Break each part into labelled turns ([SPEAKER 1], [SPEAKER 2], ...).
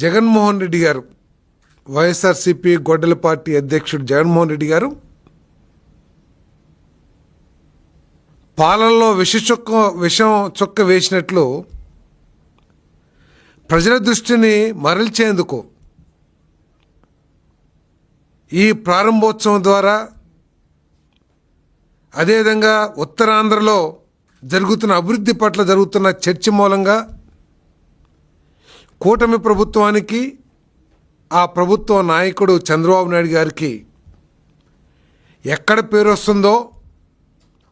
[SPEAKER 1] జగన్మోహన్ రెడ్డి గారు, వైఎస్ఆర్సీపీ గొడ్డల పార్టీ అధ్యక్షుడు జగన్మోహన్ రెడ్డి గారు పాలనలో విషం చుక్క వేసినట్లు ప్రజల దృష్టిని మరల్చేందుకు ఈ ప్రారంభోత్సవం ద్వారా, అదేవిధంగా ఉత్తరాంధ్రలో జరుగుతున్న అభివృద్ధి పట్ల జరుగుతున్న చర్చ మూలంగా కూటమి ప్రభుత్వానికి, ఆ ప్రభుత్వ నాయకుడు చంద్రబాబు నాయుడు గారికి ఎక్కడ పేరు వస్తుందో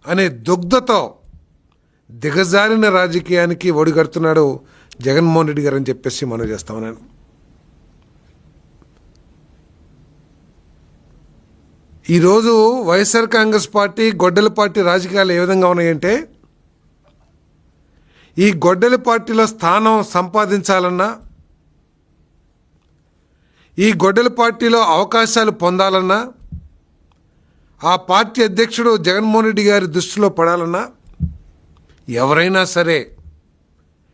[SPEAKER 1] అనే దుగ్ధతో దిగజారిన రాజకీయానికి ఒడిగడుతున్నాడు జగన్మోహన్ రెడ్డి గారు అని చెప్పేసి మనం చేస్తాం. నేను ఈరోజు వైఎస్ఆర్ కాంగ్రెస్ పార్టీ, గొడ్డల పార్టీ రాజకీయాలు ఏ విధంగా ఉన్నాయంటే, ఈ గొడ్డల పార్టీలో స్థానం సంపాదించాలన్నా, ఈ గొడ్డల పార్టీలో అవకాశాలు పొందాలన్నా, ఆ పార్టీ అధ్యక్షుడు జగన్మోహన్ రెడ్డి గారి దృష్టిలో పడాలన్నా ఎవరైనా సరే,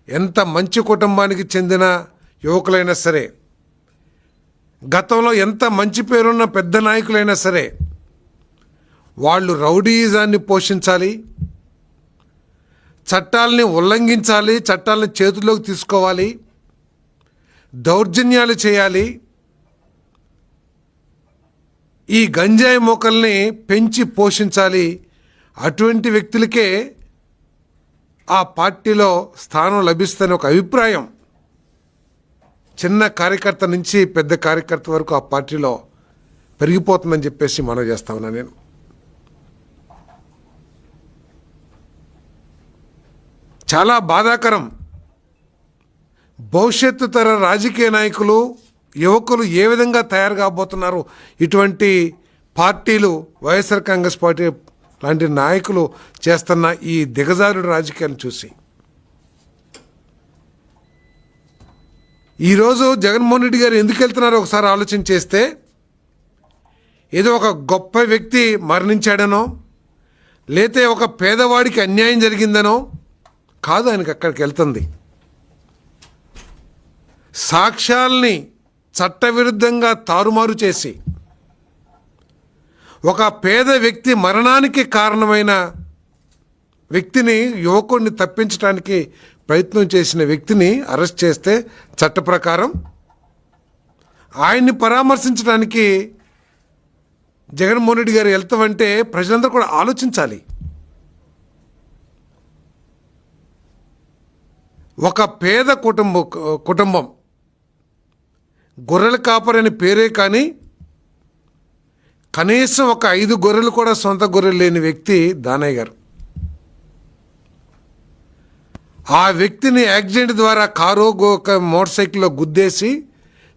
[SPEAKER 1] ఎంత మంచి కుటుంబానికి చెందిన యువకులైనా సరే, గతంలో ఎంత మంచి పేరున్న పెద్ద నాయకులైనా సరే, వాళ్ళు రౌడీయిజాన్ని పోషించాలి, చట్టాలని ఉల్లంఘించాలి, చట్టాలని చేతుల్లోకి తీసుకోవాలి, దౌర్జన్యాలు చేయాలి, ఈ గంజాయి మొక్కల్ని పెంచి పోషించాలి. అటువంటి వ్యక్తులకే ఆ పార్టీలో స్థానం లభిస్తుందని ఒక అభిప్రాయం చిన్న కార్యకర్త నుంచి పెద్ద కార్యకర్త వరకు ఆ పార్టీలో పెరిగిపోతుందని చెప్పేసి మనం చేస్తా ఉన్నా. నేను చాలా బాధాకరం. భవిష్యత్తు తర రాజకీయ నాయకులు, యువకులు ఏ విధంగా తయారు కాబోతున్నారు, ఇటువంటి పార్టీలు, వైఎస్ఆర్ కాంగ్రెస్ పార్టీ లాంటి నాయకులు చేస్తున్న ఈ దిగజారుడు రాజకీయాన్ని చూసి ఈరోజు జగన్మోహన్ రెడ్డి గారు ఎందుకు వెళ్తున్నారో ఒకసారి ఆలోచన చేస్తే, ఏదో ఒక గొప్ప వ్యక్తి మరణించాడనో, లేతే ఒక పేదవాడికి అన్యాయం జరిగిందనో కాదు ఆయనకి అక్కడికి వెళ్తుంది. సాక్ష్యాల్ని చట్టవిరుద్ధంగా తారుమారు చేసి ఒక పేద వ్యక్తి మరణానికి కారణమైన వ్యక్తిని, యువకుడిని తప్పించడానికి ప్రయత్నం చేసిన వ్యక్తిని అరెస్ట్ చేస్తే చట్ట ప్రకారం ఆయన్ని పరామర్శించడానికి జగన్మోహన్ రెడ్డి గారు వెళ్తామంటే ప్రజలందరూ కూడా ఆలోచించాలి. ఒక పేద కుటుంబం గొర్రెల కాపరని పేరే కానీ కనీసం ఒక 5 గొర్రెలు కూడా సొంత గొర్రెలు లేని వ్యక్తి దానయ్య గారు. ఆ వ్యక్తిని యాక్సిడెంట్ ద్వారా కారు, మోటార్ సైకిల్లో గుద్దేసి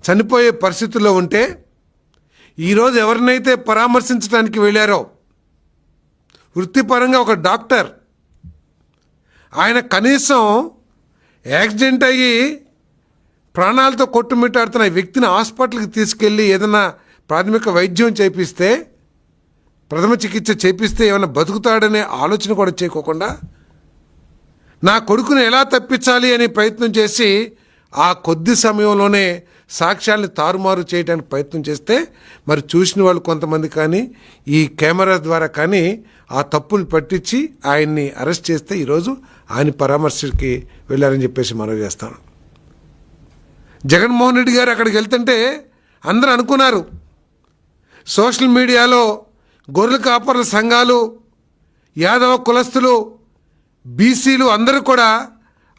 [SPEAKER 1] చనిపోయే పరిస్థితుల్లో ఉంటే, ఈరోజు ఎవరినైతే పరామర్శించడానికి వెళ్ళారో వృత్తిపరంగా ఒక డాక్టర్, ఆయన కనీసం యాక్సిడెంట్ అయ్యి ప్రాణాలతో కొట్టుమిట్టాడుతున్న వ్యక్తిని హాస్పిటల్కి తీసుకెళ్ళి ఏదైనా ప్రాథమిక వైద్యం చేపిస్తే, ప్రథమ చికిత్స చేపిస్తే ఏమైనా బతుకుతాడనే ఆలోచన కూడా చేయకోకుండా నా కొడుకుని ఎలా తప్పించాలి అని ప్రయత్నం చేసి ఆ కొద్ది సమయంలోనే సాక్ష్యాన్ని తారుమారు చేయడానికి ప్రయత్నం చేస్తే, మరి చూసిన వాళ్ళు కొంతమంది కానీ ఈ కెమెరా ద్వారా కానీ ఆ తప్పులు పట్టించి ఆయన్ని అరెస్ట్ చేస్తే ఈరోజు ఆయన పరామర్శకి వెళ్ళారని చెప్పేసి మనం చేస్తాను. జగన్మోహన్ రెడ్డి గారు అక్కడికి వెళ్తుంటే అందరూ అనుకున్నారు, సోషల్ మీడియాలో గొర్రెల కాపర్ల సంఘాలు, యాదవ కులస్తులు, బీసీలు అందరూ కూడా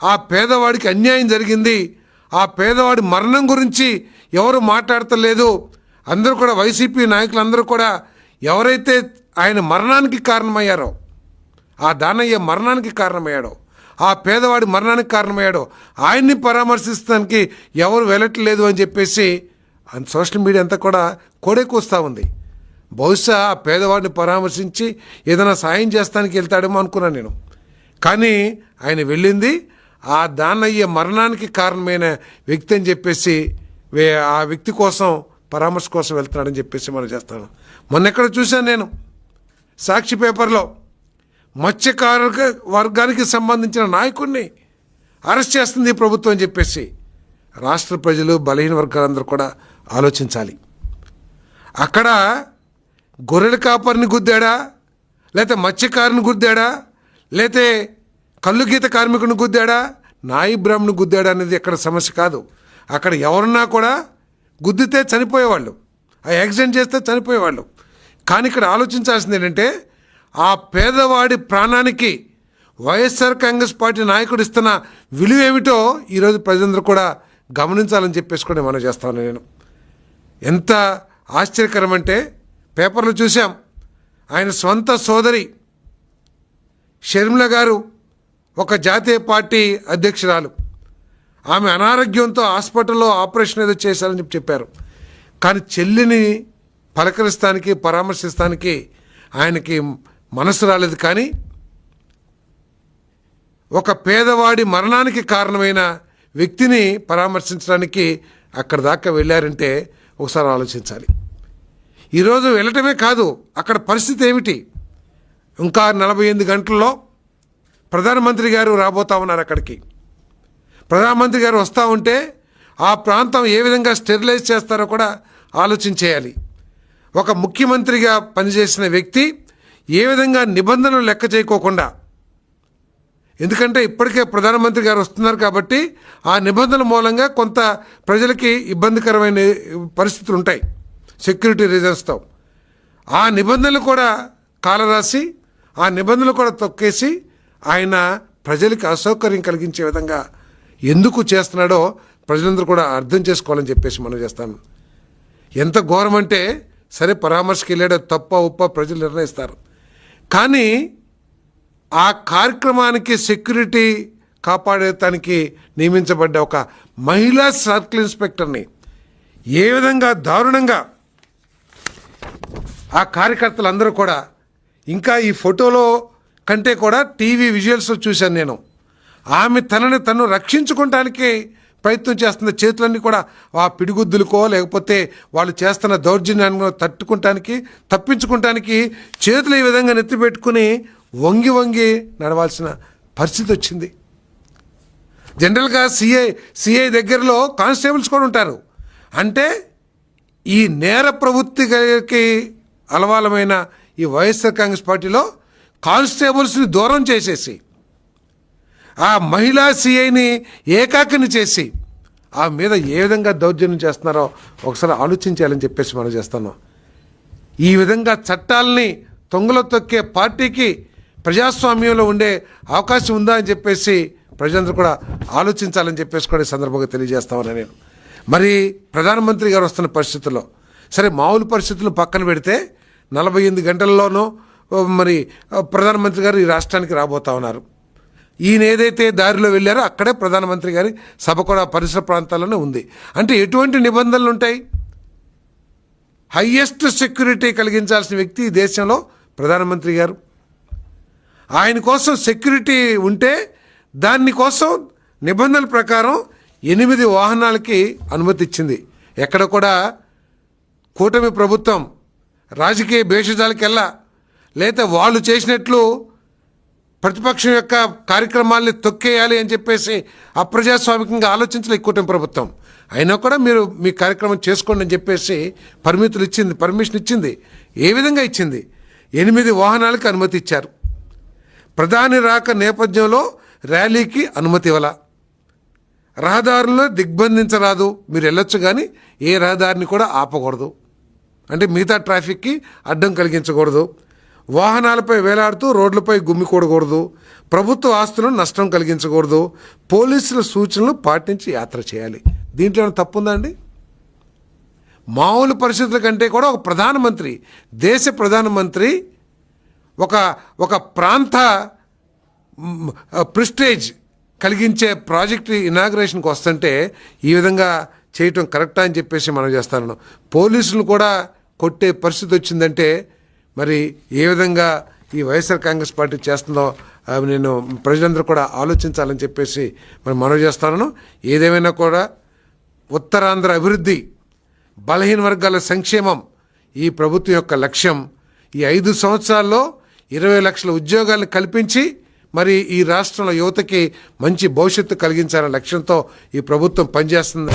[SPEAKER 1] ఆ పేదవాడికి అన్యాయం జరిగింది, ఆ పేదవాడి మరణం గురించి ఎవరు మాట్లాడతలేదు, అందరూ కూడా వైసీపీ నాయకులందరూ కూడా ఎవరైతే ఆయన మరణానికి కారణమయ్యారో, ఆ దానయ్య మరణానికి కారణమయ్యాడో, ఆ పేదవాడి మరణానికి కారణమయ్యాడో ఆయన్ని పరామర్శించడానికి ఎవరు వెళ్ళట్లేదు అని చెప్పేసి సోషల్ మీడియా అంతా కూడా కోడెకూస్తూ ఉంది. బహుశా ఆ పేదవాడిని పరామర్శించి ఏదైనా సాయం చేస్తానికి వెళ్తాడేమో అనుకున్నాను నేను. కానీ ఆయన వెళ్ళింది ఆ దానయ్య మరణానికి కారణమైన వ్యక్తి అని చెప్పేసి, ఆ వ్యక్తి కోసం పరామర్శ కోసం వెళ్తున్నాడని చెప్పేసి మనం చేస్తాను. మొన్న ఎక్కడ చూశాను నేను, సాక్షి పేపర్లో మత్స్యకార వర్గానికి సంబంధించిన నాయకుడిని అరెస్ట్ చేస్తుంది ప్రభుత్వం అని చెప్పేసి రాష్ట్ర ప్రజలు బలహీన వర్గాలందరూ కూడా ఆలోచించాలి. అక్కడ గొర్రెల కాపరిని గుద్దాడా, లేకపోతే మత్స్యకారుని గుద్దాడా, లేతే కళ్ళు గీత కార్మికుని గుద్దాడా, నాయి బ్రాహ్మణుని గుద్దాడా అనేది ఎక్కడ సమస్య కాదు. అక్కడ ఎవరన్నా కూడా గుద్దితే చనిపోయేవాళ్ళు, ఆ యాక్సిడెంట్ చేస్తే చనిపోయేవాళ్ళు. కానీ ఇక్కడ ఆలోచించాల్సింది ఏంటంటే ఆ పేదవాడి ప్రాణానికి వైఎస్ఆర్ కాంగ్రెస్ పార్టీ నాయకుడు ఇస్తున్న విలువ ఏమిటో ఈరోజు ప్రజలందరూ కూడా గమనించాలని చెప్పేసి కూడా మనం చేస్తాను. నేను ఎంత ఆశ్చర్యకరం అంటే పేపర్లు చూసాం, ఆయన స్వంత సోదరి షర్మిల గారు ఒక జాతీయ పార్టీ అధ్యక్షురాలు, ఆమె అనారోగ్యంతో హాస్పిటల్లో ఆపరేషన్ ఏదో చేశారని చెప్పారు. కానీ చెల్లిని పలకరిస్తానికి పరామర్శిస్తానికి ఆయనకి మనసు రాలేదు. కానీ ఒక పేదవాడి మరణానికి కారణమైన వ్యక్తిని పరామర్శించడానికి అక్కడ దాకా వెళ్ళారంటే ఒకసారి ఆలోచించాలి. ఈరోజు వెళ్ళటమే కాదు, అక్కడ పరిస్థితి ఏమిటి? ఇంకా 48 గంటల్లో ప్రధానమంత్రి గారు రాబోతా ఉన్నారు. అక్కడికి ప్రధానమంత్రి గారు వస్తూ ఉంటే ఆ ప్రాంతం ఏ విధంగా స్టెరిలైజ్ చేస్తారో కూడా ఆలోచించేయాలి. ఒక ముఖ్యమంత్రిగా పనిచేసిన వ్యక్తి ఏ విధంగా నిబంధనలు లెక్క చేయకోకుండా, ఎందుకంటే ఇప్పటికే ప్రధానమంత్రి గారు వస్తున్నారు కాబట్టి ఆ నిబంధనల మూలంగా కొంత ప్రజలకి ఇబ్బందికరమైన పరిస్థితులు ఉంటాయి సెక్యూరిటీ రీజన్స్తో. ఆ నిబంధనలు కూడా కాలరాసి, ఆ నిబంధనలు కూడా తొక్కేసి ఆయన ప్రజలకి అసౌకర్యం కలిగించే విధంగా ఎందుకు చేస్తున్నాడో ప్రజలందరూ కూడా అర్థం చేసుకోవాలని చెప్పేసి మనం చేస్తాను. ఎంత ఘోరం అంటే, సరే పరామర్శకి వెళ్ళాడో తప్ప ఉప్ప ప్రజలు నిర్ణయిస్తారు. కానీ ఆ కార్యక్రమానికి సెక్యూరిటీ కాపాడటానికి నియమించబడ్డ ఒక మహిళా సర్కిల్ ఇన్స్పెక్టర్ని ఏ విధంగా దారుణంగా ఆ కార్యకర్తలందరూ కూడా, ఇంకా ఈ ఫోటోలో కంటే కూడా టీవీ విజువల్స్ చూశాను నేను, ఆమె తనని తను రక్షించుకోవటానికి ప్రయత్నం చేస్తున్న చేతులన్నీ కూడా ఆ పిడిగుద్దులకో లేకపోతే వాళ్ళు చేస్తున్న దౌర్జన్యాన్ని తప్పించుకుంటానికి చేతులు ఈ విధంగా నెత్తి పెట్టుకుని వంగి వంగి నడవాల్సిన పరిస్థితి వచ్చింది. జనరల్గా సిఐ దగ్గరలో కానిస్టేబుల్స్ కూడా ఉంటారు. అంటే ఈ నేర ప్రవృత్తికి అలవాలమైన ఈ వైఎస్ఆర్ కాంగ్రెస్ పార్టీలో కానిస్టేబుల్స్ని దూరం చేసేసి ఆ మహిళా సిఐని ఏకాకిని చేసి ఆ మీద ఏ విధంగా దౌర్జన్యం చేస్తున్నారో ఒకసారి ఆలోచించాలని చెప్పేసి మనం చేస్తున్నాం. ఈ విధంగా చట్టాలని తొంగలో తొక్కే పార్టీకి ప్రజాస్వామ్యంలో ఉండే అవకాశం ఉందా అని చెప్పేసి ప్రజలందరూ కూడా ఆలోచించాలని చెప్పేసి కూడా ఈ సందర్భంగా తెలియజేస్తామని నేను. మరి ప్రధానమంత్రి గారు వస్తున్న పరిస్థితుల్లో, సరే మామూలు పరిస్థితులను పక్కన పెడితే 48 గంటల్లోనూ మరి ప్రధానమంత్రి గారు ఈ రాష్ట్రానికి రాబోతా ఉన్నారు. ఈయన ఏదైతే దారిలో వెళ్ళారో అక్కడే ప్రధానమంత్రి గారి సభ కూడా పరిసర ప్రాంతాల్లోనే ఉంది. అంటే ఎటువంటి నిబంధనలు ఉంటాయి? హయ్యెస్ట్ సెక్యూరిటీ కలిగించాల్సిన వ్యక్తి ఈ దేశంలో ప్రధానమంత్రి గారు. ఆయన కోసం సెక్యూరిటీ ఉంటే దాని కోసం నిబంధనల ప్రకారం 8 వాహనాలకి అనుమతి ఇచ్చింది. ఎక్కడ కూడా కూటమి ప్రభుత్వం రాజకీయ భేషజాలకెల్లా లేదా వాళ్ళు చేసినట్లు ప్రతిపక్షం యొక్క కార్యక్రమాల్ని తొక్కేయాలి అని చెప్పేసి అప్రజాస్వామికంగా ఆలోచించలే కూటమి ప్రభుత్వం. అయినా కూడా మీరు మీ కార్యక్రమం చేసుకోండి అని చెప్పేసి పర్మిషన్ ఇచ్చింది. ఏ విధంగా ఇచ్చింది? 8 వాహనాలకు అనుమతి ఇచ్చారు. ప్రధాని రాక నేపథ్యంలో ర్యాలీకి అనుమతి ఇవ్వాల. రహదారులను దిగ్బంధించరాదు, మీరు వెళ్ళొచ్చు కానీ ఏ రహదారిని కూడా ఆపకూడదు, అంటే మిగతా ట్రాఫిక్కి అడ్డం కలిగించకూడదు. వాహనాలపై వేలాడుతూ రోడ్లపై గుమ్మికూడకూడదు. ప్రభుత్వ ఆస్తులను నష్టం కలిగించకూడదు. పోలీసుల సూచనలు పాటించి యాత్ర చేయాలి. దీంట్లో ఏమైనా తప్పు ఉందా అండి? మామూలు పరిస్థితుల కంటే కూడా ఒక ప్రధానమంత్రి, దేశ ప్రధానమంత్రి ఒక ప్రాంత ప్రిస్టేజ్ కలిగించే ప్రాజెక్ట్ ఇనాగ్రేషన్కి వస్తుంటే ఈ విధంగా చేయటం కరెక్టా అని చెప్పేసి మనం చేస్తాను. పోలీసులు కూడా కొట్టే పరిస్థితి వచ్చిందంటే మరి ఏ విధంగా ఈ వైఎస్ఆర్ కాంగ్రెస్ పార్టీ చేస్తుందో నేను ప్రజలందరూ కూడా ఆలోచించాలని చెప్పేసి మనం చేస్తాను. ఏదేమైనా కూడా ఉత్తరాంధ్ర అభివృద్ధి, బలహీన వర్గాల సంక్షేమం ఈ ప్రభుత్వం యొక్క లక్ష్యం. ఈ 5 సంవత్సరాల్లో 20 లక్షల ఉద్యోగాలను కల్పించి మరి ఈ రాష్ట్రంలో యువతకి మంచి భవిష్యత్తు కలిగించాలనే లక్ష్యంతో ఈ ప్రభుత్వం పనిచేస్తుంది.